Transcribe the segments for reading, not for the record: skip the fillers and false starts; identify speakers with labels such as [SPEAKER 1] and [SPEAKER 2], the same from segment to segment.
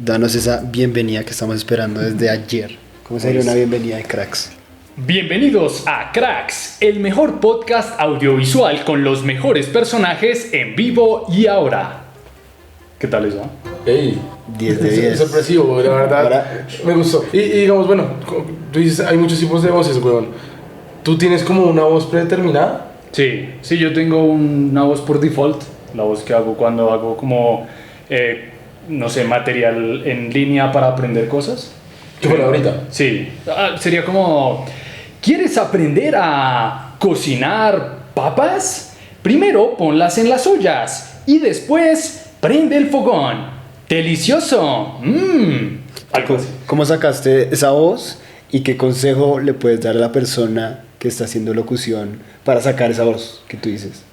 [SPEAKER 1] danos esa bienvenida que estamos esperando desde ayer. ¿Cómo sería una bienvenida de Cracks?
[SPEAKER 2] Bienvenidos a Cracks, el mejor podcast audiovisual con los mejores personajes en vivo y ahora. ¿Qué tal eso?
[SPEAKER 3] Ey,
[SPEAKER 1] 10 de 10.
[SPEAKER 3] sorpresivo, la verdad.
[SPEAKER 1] Ahora,
[SPEAKER 3] me gustó. Y digamos, bueno, tú dices, hay muchos tipos de voces, weón. ¿Tú tienes como una voz predeterminada?
[SPEAKER 2] Sí, yo tengo una voz por default, la voz que hago cuando hago como, no sé, material en línea para aprender cosas.
[SPEAKER 3] ¿Qué fue ahorita?
[SPEAKER 2] Sí, sería como, ¿quieres aprender a cocinar papas? Primero ponlas en las ollas y después prende el fogón. ¡Delicioso! Algo así.
[SPEAKER 1] ¿cómo sacaste esa voz y qué consejo le puedes dar a la persona que está haciendo locución para sacar esa voz que tú dices?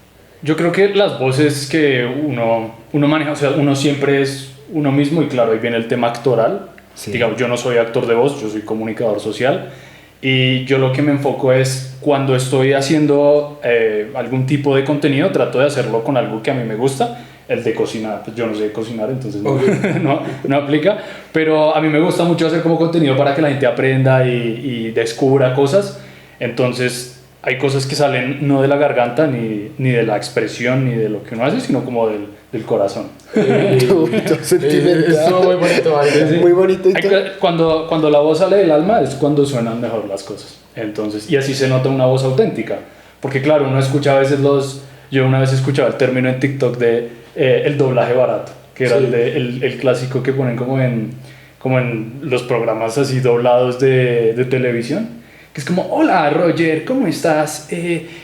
[SPEAKER 2] Yo creo que las voces que uno maneja, o sea, uno siempre es uno mismo y claro, ahí viene el tema actoral.
[SPEAKER 1] Sí.
[SPEAKER 2] Digamos, yo no soy actor de voz, yo soy comunicador social y yo lo que me enfoco es cuando estoy haciendo algún tipo de contenido, trato de hacerlo con algo que a mí me gusta. El de cocinar, pues yo no sé cocinar, entonces no aplica, pero a mí me gusta mucho hacer como contenido para que la gente aprenda y descubra cosas. Entonces hay cosas que salen no de la garganta ni de la expresión ni de lo que uno hace, sino como del corazón.
[SPEAKER 1] Sentimental.
[SPEAKER 3] Estuvo muy bonito, ¿vale?
[SPEAKER 1] Muy bonito.
[SPEAKER 2] Cuando la voz sale del alma es cuando suenan mejor las cosas. Entonces, y así se nota una voz auténtica, porque claro, uno escucha a veces yo una vez escuchaba el término en TikTok de el doblaje barato, que era
[SPEAKER 3] Sí.
[SPEAKER 2] el clásico que ponen como en los programas así doblados de televisión, que es como, hola Roger, ¿cómo estás?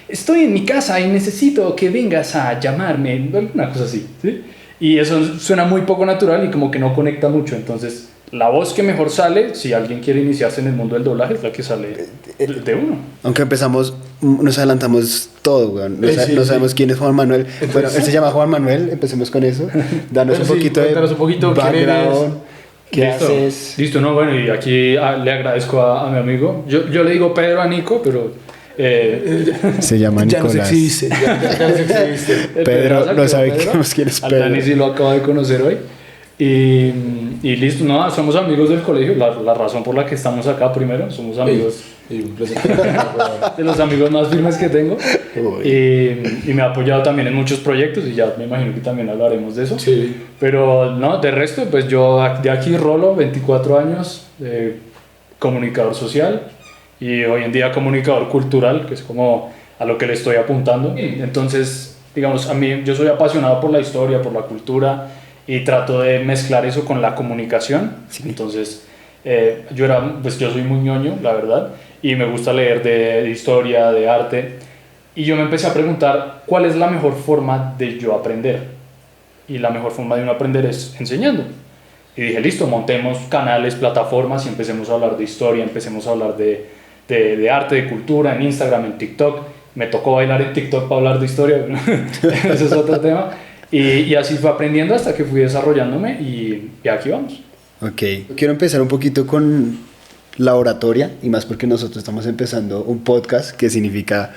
[SPEAKER 2] Estoy en mi casa y necesito que vengas a llamarme, alguna cosa así, ¿sí? Y eso suena muy poco natural y como que no conecta mucho, entonces la voz que mejor sale, si alguien quiere iniciarse en el mundo del doblaje, es la que sale de uno.
[SPEAKER 1] Aunque empezamos, nos adelantamos todo, weón.
[SPEAKER 3] Sí,
[SPEAKER 1] No
[SPEAKER 3] sí.
[SPEAKER 1] sabemos quién es Juan Manuel. Bueno, él se llama Juan Manuel, empecemos con eso. Danos un
[SPEAKER 3] Sí,
[SPEAKER 1] poquito
[SPEAKER 3] cuéntanos un poquito quién
[SPEAKER 1] background, qué
[SPEAKER 2] Listo.
[SPEAKER 1] haces.
[SPEAKER 2] Listo, no, bueno, y aquí le agradezco a mi amigo. Yo le digo Pedro a Nico, pero
[SPEAKER 1] Se llama
[SPEAKER 3] Ya nos
[SPEAKER 1] Nicolás.
[SPEAKER 3] exhibiste, ya nos exhibiste.
[SPEAKER 1] Pedro no sabe
[SPEAKER 2] Pedro.
[SPEAKER 1] quién es
[SPEAKER 2] Al
[SPEAKER 1] Pedro.
[SPEAKER 2] Dani sí lo acabo de conocer hoy. Y listo, no, somos amigos del colegio. La razón por la que estamos acá primero, somos amigos.
[SPEAKER 3] Y un placer.
[SPEAKER 2] De los amigos más firmes que tengo.
[SPEAKER 1] Uy.
[SPEAKER 2] Y me ha apoyado también en muchos proyectos y ya me imagino que también hablaremos de eso.
[SPEAKER 3] Sí.
[SPEAKER 2] Pero no, de resto, pues yo de aquí Rolo, 24 años, comunicador social y hoy en día comunicador cultural, que es como a lo que le estoy apuntando. Entonces, digamos, a mí yo soy apasionado por la historia, por la cultura y trato de mezclar eso con la comunicación.
[SPEAKER 1] Sí.
[SPEAKER 2] Entonces, yo soy muy ñoño, la verdad, y me gusta leer de historia, de arte. Y yo me empecé a preguntar cuál es la mejor forma de yo aprender. Y la mejor forma de uno aprender es enseñando. Y dije, listo, montemos canales, plataformas y empecemos a hablar de historia, empecemos a hablar de arte, de cultura, en Instagram, en TikTok. Me tocó bailar en TikTok para hablar de historia, ese es otro tema. Y así fue aprendiendo hasta que fui desarrollándome y aquí vamos.
[SPEAKER 1] Ok. Quiero empezar un poquito con la oratoria y más porque nosotros estamos empezando un podcast que significa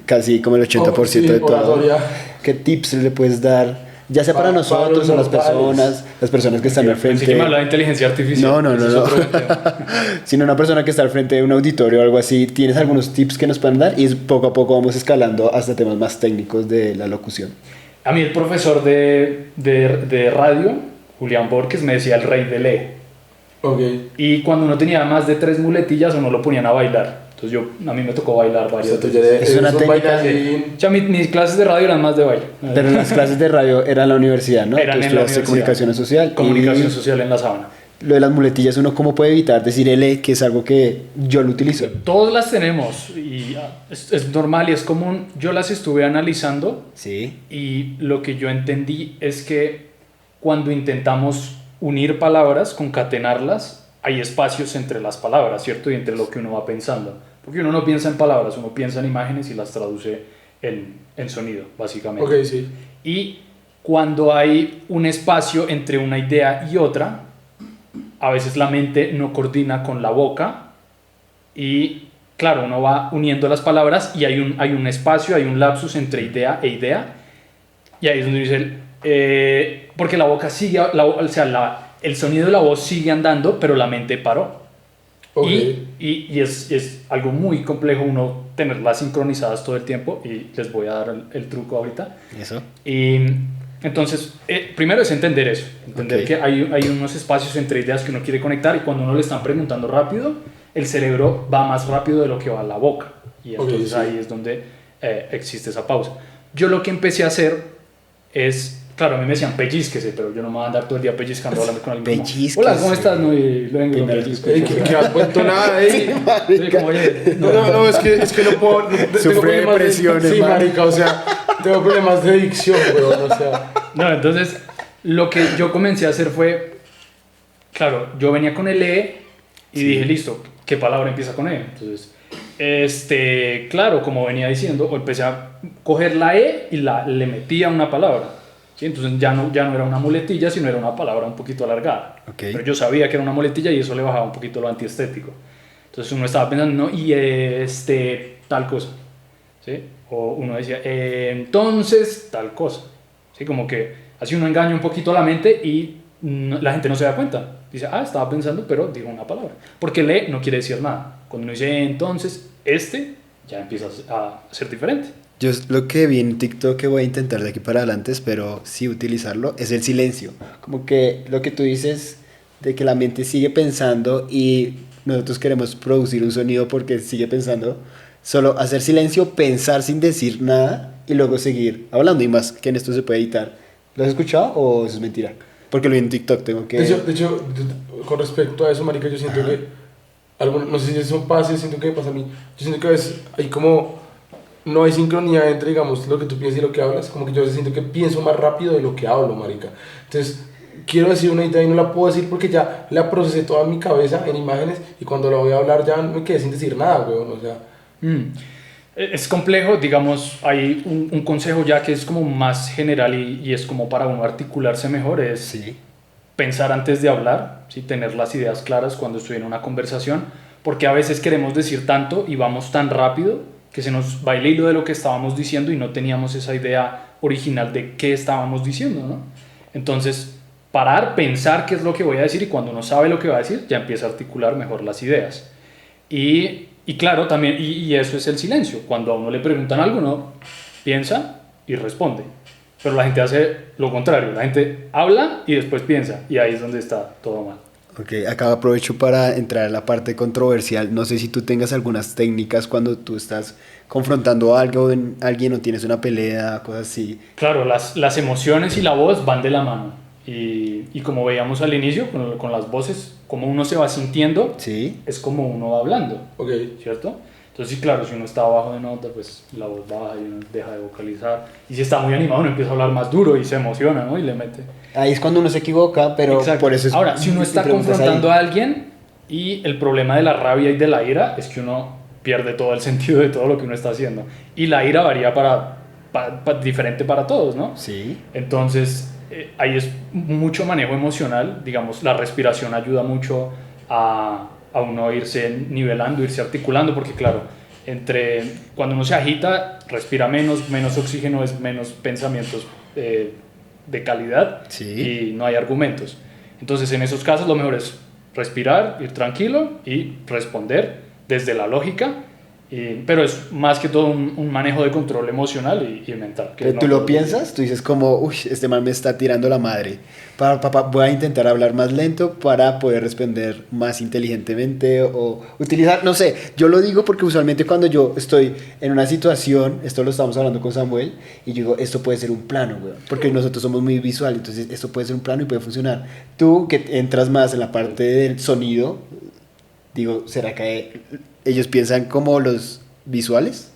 [SPEAKER 1] casi como el 80%
[SPEAKER 3] Sí,
[SPEAKER 1] de todo.
[SPEAKER 3] oratoria.
[SPEAKER 1] ¿Qué tips le puedes dar? Ya sea para nosotros
[SPEAKER 3] los
[SPEAKER 1] o las
[SPEAKER 3] mortales.
[SPEAKER 1] personas que están al
[SPEAKER 2] Pensé
[SPEAKER 1] frente.
[SPEAKER 2] que me hablaba de inteligencia artificial.
[SPEAKER 1] No.
[SPEAKER 2] Ese es otro tema.
[SPEAKER 1] Sino una persona que está al frente de un auditorio o algo así. ¿Tienes algunos tips que nos puedan dar? Y poco a poco vamos escalando hasta temas más técnicos de la locución.
[SPEAKER 2] A mí el profesor de radio, Julián Borges, me decía el rey de E.
[SPEAKER 3] Ok.
[SPEAKER 2] Y cuando uno tenía más de 3 muletillas, uno lo ponían a bailar. Entonces a mí me tocó bailar
[SPEAKER 3] O sea,
[SPEAKER 2] varias
[SPEAKER 3] tú
[SPEAKER 2] veces.
[SPEAKER 3] ya eres
[SPEAKER 1] Es una
[SPEAKER 3] un
[SPEAKER 1] técnica
[SPEAKER 3] bailarín.
[SPEAKER 2] O sea, mis clases de radio eran más de baile.
[SPEAKER 1] Pero las clases de radio eran en la universidad, ¿no?
[SPEAKER 2] Eran
[SPEAKER 1] Tú
[SPEAKER 2] en la
[SPEAKER 1] estudiaste
[SPEAKER 2] universidad.
[SPEAKER 1] comunicación social.
[SPEAKER 2] Comunicación
[SPEAKER 1] y
[SPEAKER 2] social en la Sabana.
[SPEAKER 1] lo de las muletillas, ¿uno cómo puede evitar decir L, que es algo que yo lo utilizo?
[SPEAKER 2] Todos las tenemos y es normal y es común. Yo las estuve analizando
[SPEAKER 1] Sí.
[SPEAKER 2] y lo que yo entendí es que cuando intentamos unir palabras, concatenarlas, hay espacios entre las palabras, ¿cierto? Y entre lo que uno va pensando. Porque uno no piensa en palabras, uno piensa en imágenes y las traduce en sonido, básicamente.
[SPEAKER 3] Ok, sí.
[SPEAKER 2] Y cuando hay un espacio entre una idea y otra, a veces la mente no coordina con la boca y, claro, uno va uniendo las palabras y hay un espacio, hay un lapsus entre idea e idea. Y ahí es donde dice, porque la boca sigue, o sea, el sonido de la voz sigue andando, pero la mente paró.
[SPEAKER 3] Ok.
[SPEAKER 2] Y es algo muy complejo uno tenerlas sincronizadas todo el tiempo, y les voy a dar el truco ahorita.
[SPEAKER 1] Eso.
[SPEAKER 2] Y entonces, primero es entender eso, entender
[SPEAKER 1] Ok.
[SPEAKER 2] que hay unos espacios entre ideas que uno quiere conectar, y cuando uno le están preguntando rápido, el cerebro va más rápido de lo que va a la boca, y entonces
[SPEAKER 3] Ok, sí.
[SPEAKER 2] ahí es donde existe esa pausa. Yo lo que empecé a hacer es, claro, a mí me decían pellizquese, pero yo no me voy a andar todo el día pellizcando, hablando con alguien como,
[SPEAKER 1] Pellizquese.
[SPEAKER 2] hola, ¿cómo estás? No, y luego vengo,
[SPEAKER 1] Primera
[SPEAKER 2] pellizco.
[SPEAKER 3] Ey, que has vuelto nada, ey.
[SPEAKER 2] Sí, como, oye,
[SPEAKER 3] No, es que no puedo. Tengo
[SPEAKER 1] Sufre
[SPEAKER 3] problemas
[SPEAKER 1] depresión,
[SPEAKER 3] Sí,
[SPEAKER 1] hermano.
[SPEAKER 3] marica, o sea, tengo problemas de adicción, weón, o sea.
[SPEAKER 2] No, entonces lo que yo comencé a hacer fue, claro, yo venía con el E y dije, listo, ¿qué palabra empieza con E? Entonces, claro, como venía diciendo, empecé a coger la E y le metía una palabra. ¿Sí? Entonces ya no era una muletilla, sino era una palabra un poquito alargada.
[SPEAKER 1] Ok.
[SPEAKER 2] Pero yo sabía que era una muletilla y eso le bajaba un poquito lo antiestético. Entonces uno estaba pensando, no, y tal cosa. ¿Sí? O uno decía, entonces tal cosa. ¿Sí? Como que así uno engaña un poquito a la mente y la gente no se da cuenta. Dice, estaba pensando, pero dijo una palabra. Porque le no quiere decir nada. Cuando uno dice, entonces, ya empieza a ser diferente.
[SPEAKER 1] Yo lo que vi en TikTok que voy a intentar de aquí para adelante, espero sí utilizarlo, es el silencio. Como que lo que tú dices de que la mente sigue pensando y nosotros queremos producir un sonido porque sigue pensando. Solo hacer silencio, pensar sin decir nada y luego seguir hablando. Y más que en esto se puede editar. ¿Lo has escuchado o eso es mentira? Porque lo vi en TikTok, tengo que...
[SPEAKER 3] De hecho, con respecto a eso, marica, yo siento que no sé si eso pasa, siento que pasa a mí. Yo siento que a veces hay como no hay sincronía entre, digamos, lo que tú piensas y lo que hablas. Como que yo a veces siento que pienso más rápido de lo que hablo, marica. Entonces, quiero decir una idea y no la puedo decir porque ya la procesé toda en mi cabeza en imágenes y cuando la voy a hablar ya me quedé sin decir nada, weón. O sea,
[SPEAKER 2] Es complejo, digamos, hay un consejo ya que es como más general y es como para uno articularse mejor, es
[SPEAKER 1] Sí.
[SPEAKER 2] pensar antes de hablar, ¿sí? Tener las ideas claras cuando estoy en una conversación, porque a veces queremos decir tanto y vamos tan rápido que se nos va el hilo de lo que estábamos diciendo y no teníamos esa idea original de qué estábamos diciendo, ¿no? Entonces, parar, pensar qué es lo que voy a decir, y cuando uno sabe lo que va a decir, ya empieza a articular mejor las ideas. Y claro, también, y eso es el silencio. Cuando a uno le preguntan algo, uno piensa y responde. Pero la gente hace lo contrario. La gente habla y después piensa. Y ahí es donde está todo mal.
[SPEAKER 1] Ok, acá aprovecho para entrar a la parte controversial. No sé si tú tengas algunas técnicas cuando tú estás confrontando algo en alguien o tienes una pelea, cosas así.
[SPEAKER 2] Claro, las emociones y la voz van de la mano. Y como veíamos al inicio, con las voces, como uno se va sintiendo,
[SPEAKER 1] Sí.
[SPEAKER 2] es como uno va hablando,
[SPEAKER 3] ok.
[SPEAKER 2] ¿cierto? Entonces, sí, claro, si uno está bajo de nota, pues la voz baja y uno deja de vocalizar. Y si está muy animado, uno empieza a hablar más duro y se emociona, ¿no? Y le mete.
[SPEAKER 1] Ahí es cuando uno se equivoca, pero
[SPEAKER 2] Exacto.
[SPEAKER 1] por eso es...
[SPEAKER 2] Ahora, si uno está
[SPEAKER 1] preguntas
[SPEAKER 2] confrontando
[SPEAKER 1] ahí.
[SPEAKER 2] a alguien y el problema de la rabia y de la ira es que uno pierde todo el sentido de todo lo que uno está haciendo. Y la ira varía diferente para todos, ¿no?
[SPEAKER 1] Sí.
[SPEAKER 2] Entonces, ahí es mucho manejo emocional, digamos, la respiración ayuda mucho a uno irse nivelando, irse articulando, porque claro, cuando uno se agita, respira menos oxígeno, es menos pensamientos de calidad
[SPEAKER 1] Sí.
[SPEAKER 2] y no hay argumentos. Entonces, en esos casos lo mejor es respirar, ir tranquilo y responder desde la lógica. Pero es más que todo un manejo de control emocional y mental. Que
[SPEAKER 1] Pero
[SPEAKER 2] no
[SPEAKER 1] tú lo
[SPEAKER 2] todo
[SPEAKER 1] piensas, tú dices como, uy, este man me está tirando la madre. Voy a intentar hablar más lento para poder responder más inteligentemente o utilizar, no sé, yo lo digo porque usualmente cuando yo estoy en una situación, esto lo estamos hablando con Samuel, y yo digo, esto puede ser un plano, güey, porque nosotros somos muy visuales, entonces esto puede ser un plano y puede funcionar. Tú que entras más en la parte del sonido, digo, ¿será que ellos piensan como los visuales?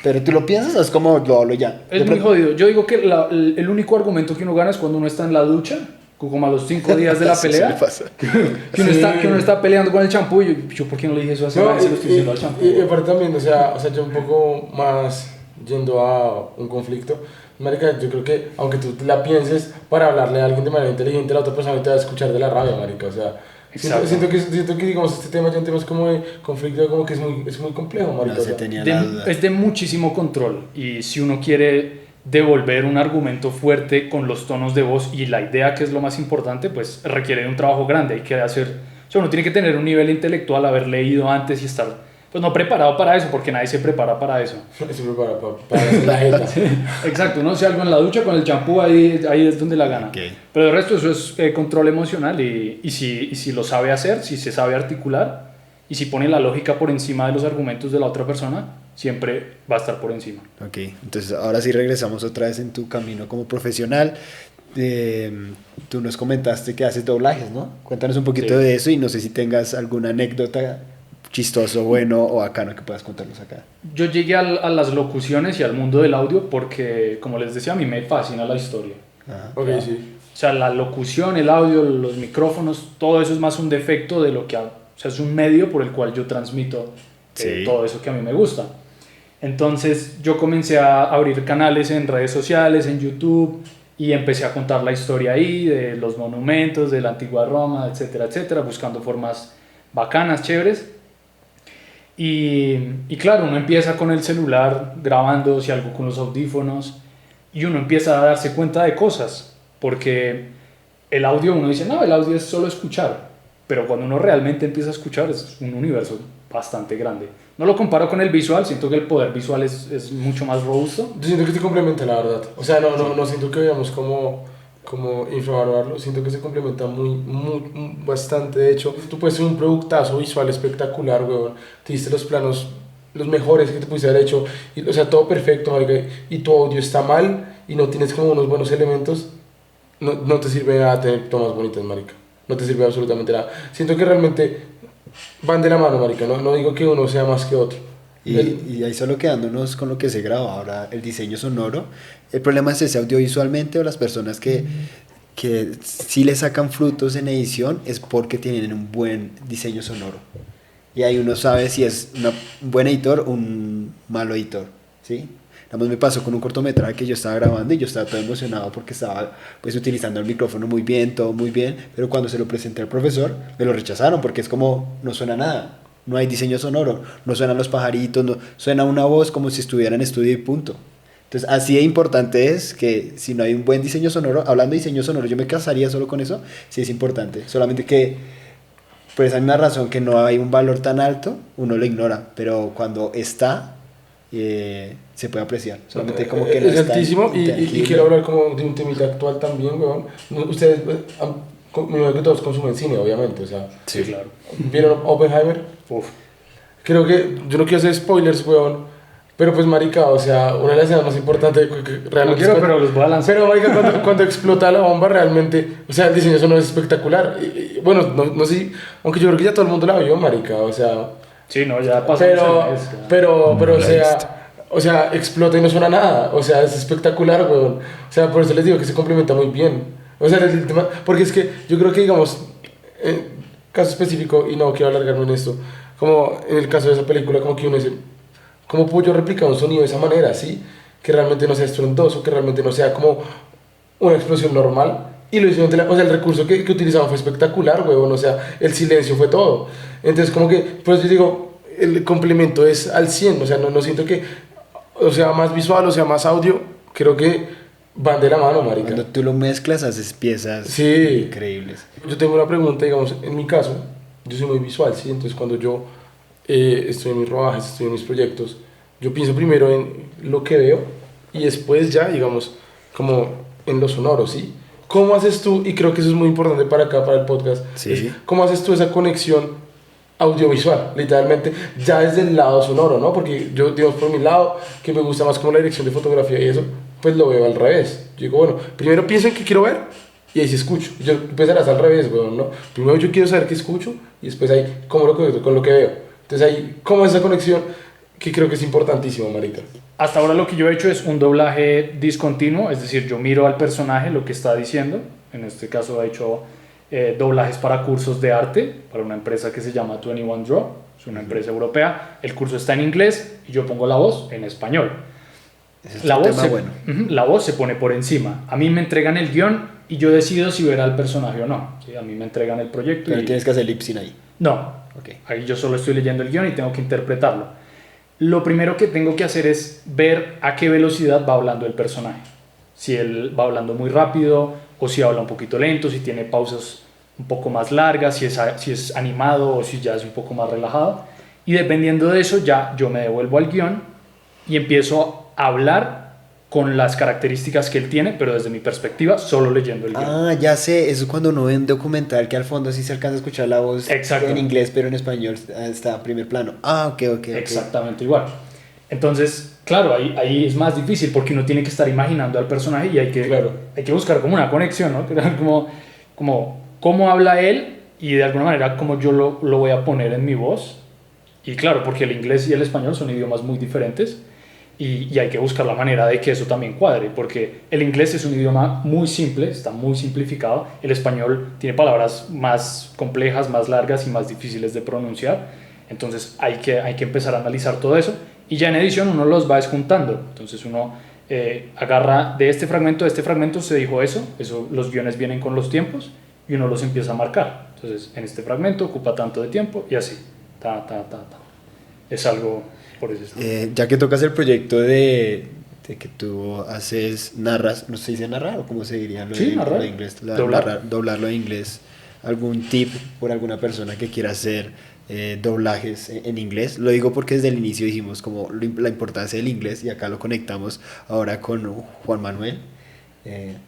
[SPEAKER 1] Pero tú lo piensas o es como lo hablo ya.
[SPEAKER 2] Es muy jodido. Yo digo que el único argumento que uno gana es cuando uno está en la ducha, como a los 5 días de la
[SPEAKER 1] Eso
[SPEAKER 2] pelea.
[SPEAKER 1] le pasa.
[SPEAKER 2] Que uno está peleando con el champú y yo, ¿por qué no le dije eso hace
[SPEAKER 3] No,
[SPEAKER 2] se lo estoy diciendo al champú?
[SPEAKER 3] y aparte también, o sea, yo un poco más yendo a un conflicto. Marica, yo creo que aunque tú la pienses para hablarle a alguien de manera inteligente, la otra persona te va a escuchar de la rabia, marica. O sea, siento que digamos este tema ya en temas como de conflicto como que es muy complejo, marica.
[SPEAKER 1] No
[SPEAKER 3] o
[SPEAKER 1] se
[SPEAKER 3] sea.
[SPEAKER 1] tenía la duda.
[SPEAKER 2] Es de muchísimo control y si uno quiere devolver un argumento fuerte con los tonos de voz y la idea, que es lo más importante, pues requiere de un trabajo grande. Hay que hacer, o sea, uno tiene que tener un nivel intelectual, haber leído antes y estar, pues no preparado para eso, porque nadie se prepara para eso.
[SPEAKER 3] Se prepara para hacer la jeta.
[SPEAKER 2] Exacto, uno hace algo en la ducha con el champú, ahí es donde la gana.
[SPEAKER 1] Okay.
[SPEAKER 2] Pero el resto, eso es control emocional y si lo sabe hacer, si se sabe articular y si pone la lógica por encima de los argumentos de la otra persona, siempre va a estar por encima.
[SPEAKER 1] Ok, entonces ahora sí regresamos otra vez en tu camino como profesional. Tú nos comentaste que haces doblajes, ¿no? Cuéntanos un poquito
[SPEAKER 2] Sí.
[SPEAKER 1] de eso y no sé si tengas alguna anécdota chistoso, bueno o bacano que puedas contarnos acá.
[SPEAKER 2] Yo llegué a las locuciones y al mundo del audio porque, como les decía, a mí me fascina la historia.
[SPEAKER 1] Ajá.
[SPEAKER 3] Ok, sí.
[SPEAKER 2] O sea, la locución, el audio, los micrófonos, todo eso es más un defecto de lo que... O sea, es un medio por el cual yo transmito
[SPEAKER 1] Sí.
[SPEAKER 2] todo eso que a mí me gusta. Entonces yo comencé a abrir canales en redes sociales, en YouTube, y empecé a contar la historia ahí, de los monumentos, de la antigua Roma, etcétera, etcétera, buscando formas bacanas, chéveres. Y claro, uno empieza con el celular grabando, si algo con los audífonos, y uno empieza a darse cuenta de cosas, porque el audio, uno dice, no, el audio es solo escuchar, pero cuando uno realmente empieza a escuchar es un universo bastante grande. No lo comparo con el visual, siento que el poder visual es mucho más robusto.
[SPEAKER 3] Yo siento que se complementa, la verdad. O sea, no siento que veamos como infravalorarlo. Siento que se complementa bastante. De hecho, tú puedes ser un productazo visual espectacular, weón. Te diste los planos los mejores que te pudiste haber hecho. Y, o sea, todo perfecto, marica. Y tu audio está mal y no tienes como unos buenos elementos. No te sirve nada tener tomas bonitas, marica. No te sirve absolutamente nada. Siento que realmente van de la mano, marica. No digo que uno sea más que otro.
[SPEAKER 1] Y ahí solo quedándonos con lo que se graba ahora, el diseño sonoro. El problema es ese audiovisualmente o las personas que sí le sacan frutos en edición es porque tienen un buen diseño sonoro. Y ahí uno sabe si es un buen editor o un malo editor, ¿sí? Además me pasó con un cortometraje que yo estaba grabando y yo estaba todo emocionado porque estaba pues utilizando el micrófono muy bien, todo muy bien, pero cuando se lo presenté al profesor me lo rechazaron porque es como no suena nada, no hay diseño sonoro, no suenan los pajaritos, no, suena una voz como si estuviera en estudio y punto. Entonces así de importante es que si no hay un buen diseño sonoro, hablando de diseño sonoro, yo me casaría solo con eso, sí es importante, solamente que por esa misma razón que no hay un valor tan alto, uno lo ignora, pero cuando está... se puede apreciar, solamente como que no
[SPEAKER 3] es
[SPEAKER 1] está
[SPEAKER 3] altísimo y
[SPEAKER 1] intangible.
[SPEAKER 3] quiero hablar como de un temita actual también, weón. Ustedes, me imagino que todos consumen cine, obviamente, o sea,
[SPEAKER 2] Sí, claro.
[SPEAKER 3] ¿vieron Oppenheimer?
[SPEAKER 2] Uf.
[SPEAKER 3] Creo que, yo no quiero hacer spoilers, weón, pero pues marica, o sea, una de las escenas más importantes que realmente...
[SPEAKER 2] No quiero,
[SPEAKER 3] es
[SPEAKER 2] pero los voy a lanzar.
[SPEAKER 3] Pero marica, cuando explota la bomba realmente, o sea, el diseño sonoro es espectacular. Bueno, no sé, aunque yo creo que ya todo el mundo la vio, marica, o sea...
[SPEAKER 2] Sí, no, ya pasó
[SPEAKER 3] Pero,
[SPEAKER 2] un mes, ya.
[SPEAKER 3] pero,
[SPEAKER 1] No la he
[SPEAKER 3] o sea, explota y no suena nada. O sea, es espectacular, weón. O sea, por eso les digo que se complementa muy bien. O sea, el tema, porque es que yo creo que, digamos, caso específico, y no quiero alargarme en esto, como en el caso de esa película, como que uno dice, ¿cómo puedo yo replicar un sonido de esa manera, sí? Que realmente no sea estruendoso, que realmente no sea como una explosión normal. Y lo hicieron, o sea, el recurso que utilizaban fue espectacular, weón. O sea, el silencio fue todo. Entonces, como que, pues yo digo, el complemento es al 100, o sea, no siento que, o sea, más visual, o sea, más audio, creo que van de la mano, marica.
[SPEAKER 1] Cuando tú lo mezclas haces piezas
[SPEAKER 3] Sí.
[SPEAKER 1] increíbles.
[SPEAKER 3] Yo tengo una pregunta, digamos, en mi caso, yo soy muy visual, ¿sí? Entonces, cuando yo estoy en mis rodajes, estoy en mis proyectos, yo pienso primero en lo que veo y después ya, digamos, como en lo sonoro, ¿sí? ¿Cómo haces tú? Y creo que eso es muy importante para acá, para el podcast.
[SPEAKER 1] Sí.
[SPEAKER 3] Es, ¿cómo haces tú esa conexión audiovisual, literalmente, ya desde el lado sonoro, ¿no? Porque yo, digamos, por mi lado, que me gusta más como la dirección de fotografía y eso, pues lo veo al revés. Yo digo, bueno, primero pienso en qué quiero ver y ahí sí escucho. Yo empezarás al revés, weón, ¿no? Primero yo quiero saber qué escucho y después ahí, cómo lo conecto con lo que veo. Entonces ahí, ¿cómo es esa conexión? Que creo que es importantísimo, marica.
[SPEAKER 2] Hasta ahora lo que yo he hecho es un doblaje discontinuo, es decir, yo miro al personaje lo que está diciendo. En este caso he hecho doblajes para cursos de arte, para una empresa que se llama 21 Draw, es una empresa europea. El curso está en inglés y yo pongo la voz en español.
[SPEAKER 1] Ese es
[SPEAKER 2] La
[SPEAKER 1] un
[SPEAKER 2] voz,
[SPEAKER 1] tema bueno.
[SPEAKER 2] la voz se pone por encima. A mí me entregan el guión y yo decido si ver al personaje o no. ¿Sí? A mí me entregan el proyecto
[SPEAKER 1] Pero
[SPEAKER 2] y...
[SPEAKER 1] tienes que hacer lip sync ahí.
[SPEAKER 2] No,
[SPEAKER 1] Ok.
[SPEAKER 2] ahí yo solo estoy leyendo el guión y tengo que interpretarlo. lo primero que tengo que hacer es ver a qué velocidad va hablando el personaje. Si él va hablando muy rápido o si habla un poquito lento, si tiene pausas un poco más largas, si es animado o si ya es un poco más relajado. Y dependiendo de eso ya yo me devuelvo al guión y empiezo a hablar con las características que él tiene, pero desde mi perspectiva, solo leyendo el guión.
[SPEAKER 1] Ah, ya sé, eso es cuando uno ve un documental que al fondo sí se alcanza a escuchar la voz
[SPEAKER 2] Exacto.
[SPEAKER 1] en inglés, pero en español está a primer plano. Ah, ok.
[SPEAKER 2] Exactamente igual. Entonces, claro, ahí es más difícil porque uno tiene que estar imaginando al personaje y hay que buscar como una conexión, ¿no? Como cómo habla él y de alguna manera cómo yo lo voy a poner en mi voz. Y claro, porque el inglés y el español son idiomas muy diferentes y hay que buscar la manera de que eso también cuadre, porque el inglés es un idioma muy simple, está muy simplificado, el español tiene palabras más complejas, más largas y más difíciles de pronunciar, entonces hay que empezar a analizar todo eso y ya en edición uno los va juntando, entonces uno agarra de este fragmento se dijo eso, los guiones vienen con los tiempos y uno los empieza a marcar, entonces en este fragmento ocupa tanto de tiempo y así, es algo por eso.
[SPEAKER 1] Ya que tocas el proyecto de que tú narras, no sé si dice narrar o cómo se diría
[SPEAKER 2] narrar.
[SPEAKER 1] lo de inglés, doblarlo en inglés, algún tip por alguna persona que quiera hacer doblajes en inglés. Lo digo porque desde el inicio dijimos como la importancia del inglés y acá lo conectamos ahora con Juan Manuel.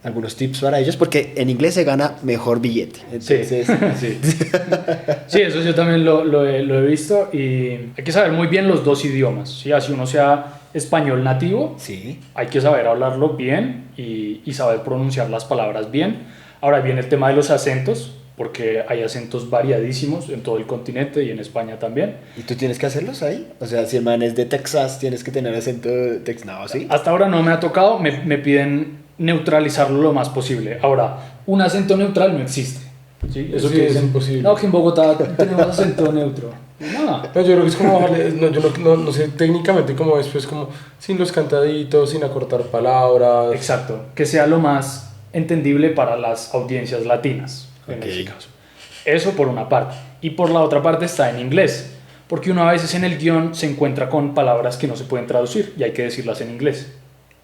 [SPEAKER 1] Algunos tips para ellos porque en inglés se gana mejor billete, entonces
[SPEAKER 2] sí, eso yo también lo he visto y hay que saber muy bien los dos idiomas, ¿sí? Así uno sea español nativo,
[SPEAKER 1] sí.
[SPEAKER 2] Hay que saber hablarlo bien y saber pronunciar las palabras bien. Ahora viene el tema de los acentos, porque hay acentos variadísimos en todo el continente y en España también.
[SPEAKER 1] ¿Y tú tienes que hacerlos ahí? O sea, si el man es de Texas, tienes que tener acento texano, ¿sí?
[SPEAKER 2] Hasta ahora no me ha tocado, me piden neutralizarlo lo más posible. Ahora, un acento neutral no existe. ¿Sí? Eso
[SPEAKER 3] Sí,
[SPEAKER 2] que
[SPEAKER 3] es
[SPEAKER 2] dicen,
[SPEAKER 3] imposible.
[SPEAKER 2] no, que en Bogotá tenemos acento neutro. No.
[SPEAKER 3] No, yo creo que es como bajarle, yo no sé técnicamente cómo es, pues como sin los cantaditos, sin acortar palabras.
[SPEAKER 2] Exacto, que sea lo más entendible para las audiencias latinas, en
[SPEAKER 1] Okay.
[SPEAKER 2] este caso. Eso por una parte. Y por la otra parte está en inglés, porque uno a veces en el guión se encuentra con palabras que no se pueden traducir y hay que decirlas en inglés.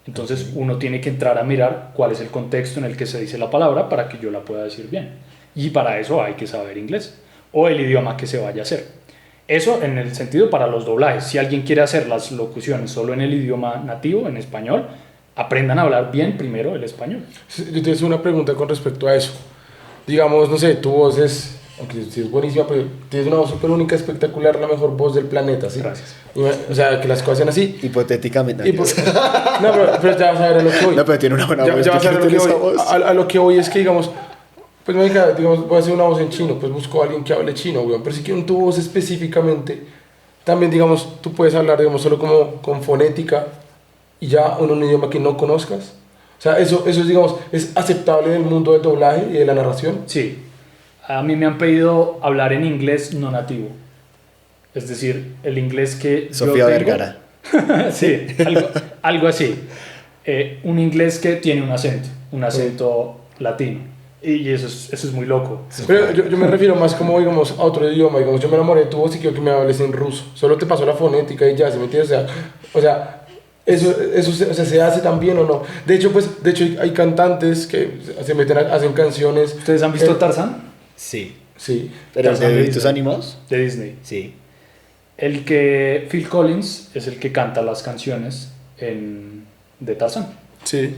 [SPEAKER 2] Entonces uno tiene que entrar a mirar cuál es el contexto en el que se dice la palabra para que yo la pueda decir bien. Y para eso hay que saber inglés o el idioma que se vaya a hacer. Eso en el sentido para los doblajes. Si alguien quiere hacer las locuciones solo en el idioma nativo, en español, aprendan a hablar bien primero el español.
[SPEAKER 3] Yo te hice una pregunta con respecto a eso. Digamos, no sé, tu voz es, aunque sí es buenísima, pero tienes una voz súper única, espectacular, la mejor voz del planeta, ¿sí?
[SPEAKER 2] Gracias.
[SPEAKER 3] O sea, que las cosas sean así.
[SPEAKER 1] Hipotéticamente.
[SPEAKER 3] No, pero ya vas a ver a lo que voy.
[SPEAKER 1] No, pero tiene una buena
[SPEAKER 3] Ya
[SPEAKER 1] voz.
[SPEAKER 3] vas a ver a lo que
[SPEAKER 1] esa
[SPEAKER 3] voy.
[SPEAKER 1] voz.
[SPEAKER 3] A lo que voy es que, digamos, pues, marica, digamos, voy a hacer una voz en chino, pues busco a alguien que hable chino, weón. Pero si quiero tu voz específicamente, también, digamos, tú puedes hablar, digamos, solo como con fonética y ya en un idioma que no conozcas. O sea, eso es, digamos, es aceptable en el mundo del doblaje y de la narración.
[SPEAKER 2] Sí, a mí me han pedido hablar en inglés no nativo. Es decir, el inglés que
[SPEAKER 1] Sofía
[SPEAKER 2] yo tengo,
[SPEAKER 1] Vergara.
[SPEAKER 2] sí, algo así. Un inglés que tiene un acento latino. Y eso es muy loco.
[SPEAKER 3] Pero yo me refiero más como, digamos, a otro idioma. Digamos, yo me enamoré de tu voz y quiero que me hables en ruso. Solo te pasó la fonética y ya, ¿sí me entiendes? O sea eso se hace también o no. De hecho hay cantantes que se meten hacen canciones.
[SPEAKER 2] ¿Ustedes han visto Tarzán?
[SPEAKER 1] Sí.
[SPEAKER 3] Sí.
[SPEAKER 1] ¿Pero
[SPEAKER 2] Tarzán
[SPEAKER 1] de
[SPEAKER 2] de
[SPEAKER 1] dibujitos
[SPEAKER 2] Disney.
[SPEAKER 1] animados?
[SPEAKER 2] De Disney.
[SPEAKER 1] Sí.
[SPEAKER 2] Phil Collins es el que canta las canciones de Tarzán.
[SPEAKER 3] Sí.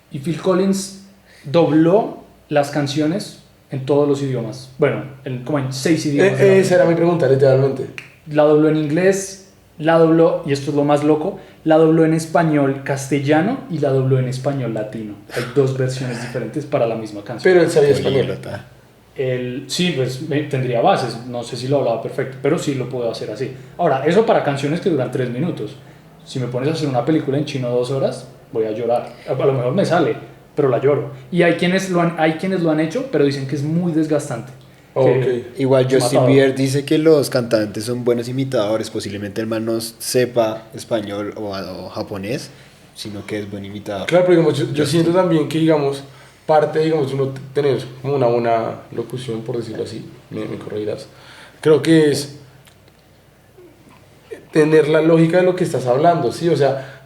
[SPEAKER 2] Y Phil Collins dobló las canciones en todos los idiomas. Bueno, como en 6 idiomas.
[SPEAKER 3] Esa era mi pregunta, literalmente.
[SPEAKER 2] La dobló en inglés, la dobló, y esto es lo más loco, la dobló en español castellano y la dobló en español latino. Hay 2 versiones diferentes para la misma canción.
[SPEAKER 3] Pero él sabía español.
[SPEAKER 1] Políglota.
[SPEAKER 2] Sí, pues tendría bases, no sé si lo hablaba perfecto, pero sí lo puedo hacer así. Ahora, eso para canciones que duran 3 minutos. Si me pones a hacer una película en chino 2 horas, voy a llorar. A lo mejor me sale, pero la lloro. Y hay quienes lo han hecho, pero dicen que es muy desgastante.
[SPEAKER 3] Okay.
[SPEAKER 1] Igual
[SPEAKER 2] es
[SPEAKER 1] Justin
[SPEAKER 2] matador.
[SPEAKER 1] Bieber dice que los cantantes son buenos imitadores. Posiblemente el man no sepa español o japonés, sino que es buen imitador.
[SPEAKER 3] Claro, pero digamos, yo siento también que, digamos, parte, digamos, de uno tener como una buena locución, por decirlo así, me corregirás. Creo que es tener la lógica de lo que estás hablando, ¿sí? O sea,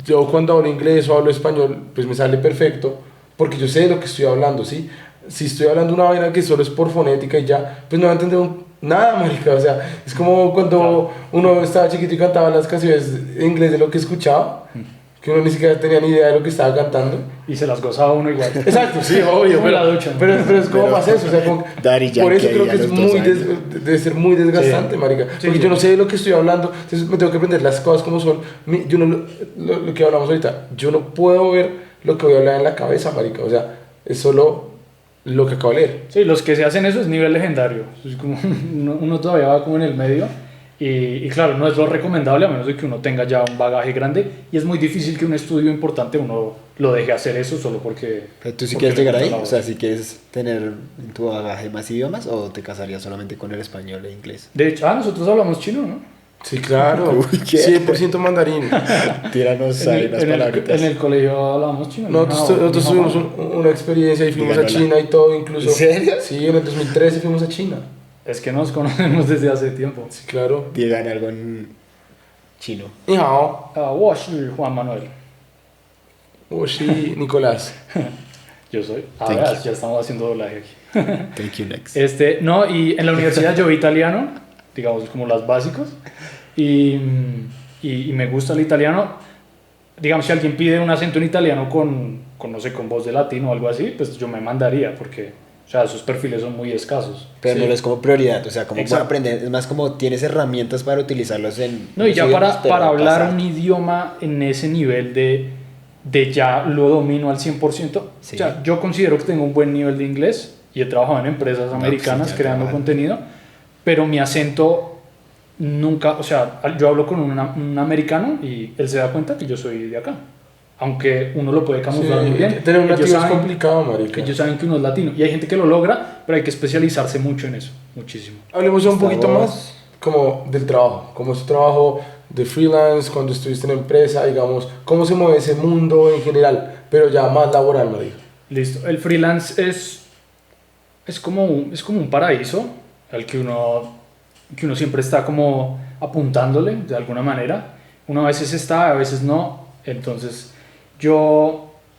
[SPEAKER 3] yo cuando hablo inglés o hablo español, pues me sale perfecto, porque yo sé de lo que estoy hablando, ¿sí? Si estoy hablando una vaina que solo es por fonética y ya, pues no va a entender nada, marica. O sea, es como cuando uno estaba chiquito y cantaba las canciones en inglés de lo que escuchaba, que uno ni siquiera tenía ni idea de lo que estaba cantando.
[SPEAKER 2] Y se las gozaba uno igual.
[SPEAKER 3] Exacto, sí, obvio.
[SPEAKER 2] Como en la ducha.
[SPEAKER 3] Pero es como pasa eso, o sea, como,
[SPEAKER 1] Daddy
[SPEAKER 3] por eso
[SPEAKER 1] Yankee
[SPEAKER 3] creo
[SPEAKER 1] ahí
[SPEAKER 3] que
[SPEAKER 1] a
[SPEAKER 3] es
[SPEAKER 1] los 2
[SPEAKER 3] muy
[SPEAKER 1] años.
[SPEAKER 3] debe ser muy desgastante,
[SPEAKER 2] Sí.
[SPEAKER 3] marica.
[SPEAKER 2] Sí,
[SPEAKER 3] Porque
[SPEAKER 2] sí.
[SPEAKER 3] yo no sé de lo que estoy hablando, entonces me tengo que aprender las cosas como son. Yo no, lo que hablamos ahorita, yo no puedo ver lo que voy a hablar en la cabeza, marica. O sea, es solo lo que acabo de leer.
[SPEAKER 2] Sí, los que se hacen eso es nivel legendario. Es como uno todavía va como en el medio. Y claro, no es lo recomendable a menos de que uno tenga ya un bagaje grande. Y es muy difícil que un estudio importante uno lo deje hacer eso solo porque.
[SPEAKER 1] Pero tú sí
[SPEAKER 2] porque
[SPEAKER 1] quieres
[SPEAKER 2] le
[SPEAKER 1] llegar
[SPEAKER 2] gusta
[SPEAKER 1] ahí,
[SPEAKER 2] la
[SPEAKER 1] o
[SPEAKER 2] voz.
[SPEAKER 1] sea, si quieres tener en tu bagaje más idiomas o te casarías solamente con el español e inglés.
[SPEAKER 2] De hecho, nosotros hablamos chino, ¿no?
[SPEAKER 3] Sí, claro.
[SPEAKER 1] Uy, ¿qué?
[SPEAKER 3] 100% mandarín.
[SPEAKER 1] Tíranos ahí unas palabritas.
[SPEAKER 2] en el colegio hablábamos chino.
[SPEAKER 3] Nosotros tuvimos una experiencia y fuimos
[SPEAKER 1] Díganos
[SPEAKER 3] a China y todo, incluso.
[SPEAKER 1] ¿En serio?
[SPEAKER 3] Sí, en el 2013 fuimos a China.
[SPEAKER 2] Es que nos conocemos desde hace tiempo.
[SPEAKER 3] Sí, claro.
[SPEAKER 1] Digan algo en chino.
[SPEAKER 3] Ni hao.
[SPEAKER 2] Wo shi Juan Manuel.
[SPEAKER 3] Sí, Nicolás.
[SPEAKER 2] Yo soy.
[SPEAKER 1] Thank
[SPEAKER 2] Veas, ya estamos haciendo doblaje aquí.
[SPEAKER 1] Thank you, next.
[SPEAKER 2] No, y en la universidad yo vi italiano, digamos como los básicos, y me gusta el italiano. Digamos, si alguien pide un acento en italiano no sé, con voz de latino o algo así, pues yo me mandaría, porque, o sea, esos perfiles son muy escasos.
[SPEAKER 1] Pero
[SPEAKER 3] Sí.
[SPEAKER 1] no lo es como prioridad, o sea, como
[SPEAKER 2] Exacto.
[SPEAKER 1] aprender, es más como tienes herramientas para utilizarlos en...
[SPEAKER 2] No, y ya
[SPEAKER 1] los idiomas, pero
[SPEAKER 2] para hablar
[SPEAKER 1] pasar.
[SPEAKER 2] un idioma en ese nivel de ya lo domino al 100%,
[SPEAKER 1] Sí.
[SPEAKER 2] o sea, yo considero que tengo un buen nivel de inglés y he trabajado en empresas americanas
[SPEAKER 1] ya
[SPEAKER 2] creando
[SPEAKER 1] trabajan.
[SPEAKER 2] contenido, pero mi acento nunca, o sea, yo hablo con un americano y él se da cuenta que yo soy de acá, aunque uno lo puede camuflar muy bien.
[SPEAKER 3] Tener un
[SPEAKER 2] ellos
[SPEAKER 3] nativo es
[SPEAKER 2] saben-
[SPEAKER 3] complicado, marica.
[SPEAKER 2] Ellos saben que uno es latino y hay gente que lo logra, pero hay que especializarse mucho en eso, muchísimo.
[SPEAKER 3] Hablemos un poquito
[SPEAKER 1] Estamos-
[SPEAKER 3] más como del trabajo, como es tu trabajo de freelance, cuando estuviste en empresa, digamos, cómo se mueve ese mundo en general, pero ya más laboral, marica.
[SPEAKER 2] Listo. El freelance es como un paraíso al que uno siempre está como apuntándole de alguna manera. Uno a veces está, a veces no. Entonces,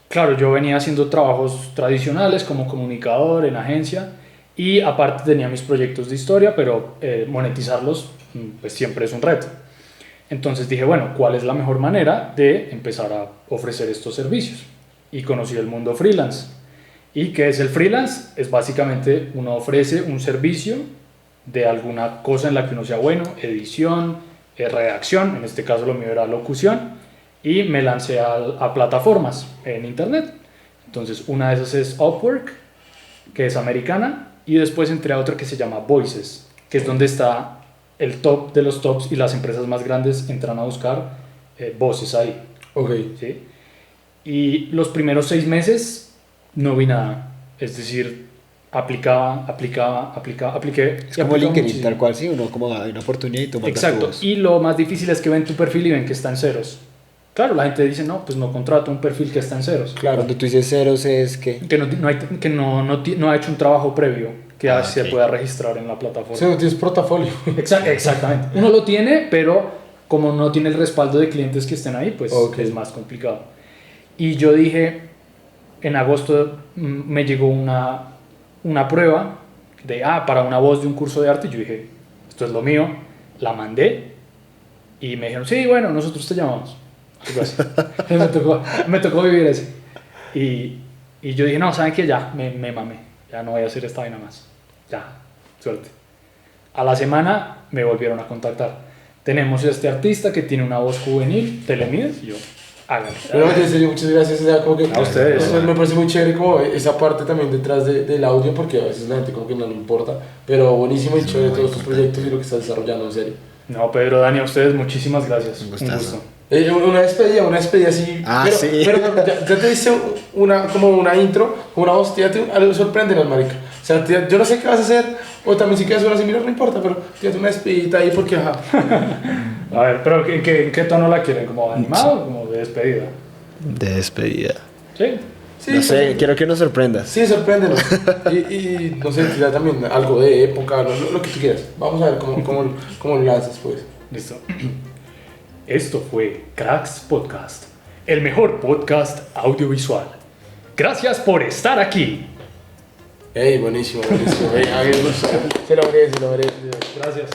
[SPEAKER 2] claro, yo venía haciendo trabajos tradicionales como comunicador en agencia y aparte tenía mis proyectos de historia, pero monetizarlos pues siempre es un reto. Entonces dije, bueno, ¿cuál es la mejor manera de empezar a ofrecer estos servicios? Y conocí el mundo freelance. ¿Y qué es el freelance? Es básicamente uno ofrece un servicio de alguna cosa en la que uno sea bueno, edición, redacción, en este caso lo mío era locución, y me lancé a plataformas en internet. Entonces una de esas es Upwork, que es americana, y después entré a otra que se llama Voices, que es donde está el top de los tops y las empresas más grandes entran a buscar voces ahí.
[SPEAKER 3] Ok.
[SPEAKER 2] ¿Sí? Y los primeros 6 meses no vi nada, es decir, apliqué.
[SPEAKER 1] Es como LinkedIn, tal cual, sí, uno como hay una oportunidad y tú mandas tu
[SPEAKER 2] Exacto,
[SPEAKER 1] voz.
[SPEAKER 2] y lo más difícil es que ven tu perfil y ven que está en ceros. Claro, la gente dice, no, pues no contrato un perfil que está en ceros.
[SPEAKER 3] Claro.
[SPEAKER 1] Cuando tú dices ceros es que...
[SPEAKER 2] Que no ha hecho un trabajo previo que se
[SPEAKER 1] ok.
[SPEAKER 2] pueda registrar en la plataforma.
[SPEAKER 3] Si no tienes portafolio.
[SPEAKER 2] Exactamente. Uno lo tiene, pero como no tiene el respaldo de clientes que estén ahí, pues
[SPEAKER 3] Ok.
[SPEAKER 2] es más complicado. Y yo dije, en agosto me llegó una prueba para una voz de un curso de arte. Yo dije, esto es lo mío. La mandé y me dijeron, sí, bueno, nosotros te llamamos. Algo así. me tocó vivir ese. Y yo dije, no, ¿saben qué? Ya, me mamé. Ya no voy a hacer esta vaina más. Ya, suerte. A la semana me volvieron a contactar. Tenemos este artista que tiene una voz juvenil, ¿te le mides? Y yo, hágale.
[SPEAKER 3] Pero en serio, muchas gracias. O sea, como que
[SPEAKER 2] A ustedes.
[SPEAKER 3] Me parece muy chévere como esa parte también detrás del audio, porque a veces la gente como que no le importa. Pero buenísimo y chévere todos tus proyectos y lo que estás desarrollando, en serio.
[SPEAKER 2] No, Pedro, Dani, a ustedes muchísimas gracias.
[SPEAKER 1] Un gustazo.
[SPEAKER 3] Una despedida así.
[SPEAKER 1] Ah,
[SPEAKER 3] pero,
[SPEAKER 1] sí.
[SPEAKER 3] Pero ya te hice como una intro, una voz, algo sorprendente, marica. O sea, yo no sé qué vas a hacer, o también si quieres una similar, no importa, pero tírate una despedida ahí porque, ajá.
[SPEAKER 2] A ver, pero ¿en qué tono la quieren? ¿Como animado o como de despedida?
[SPEAKER 1] De despedida.
[SPEAKER 2] Sí.
[SPEAKER 3] Sí,
[SPEAKER 1] No sé,
[SPEAKER 3] pues,
[SPEAKER 1] quiero que nos sorprendas.
[SPEAKER 3] Sí, sorpréndenos. Y no sé, tira también algo de época, lo que tú quieras. Vamos a ver cómo lo lanzas, pues.
[SPEAKER 2] Listo. Esto fue Cracks Podcast, el mejor podcast audiovisual. Gracias por estar aquí.
[SPEAKER 3] Ey, buenísimo, buenísimo. Ey, a mí me gustó. Se lo merece, se lo merece.
[SPEAKER 2] Gracias.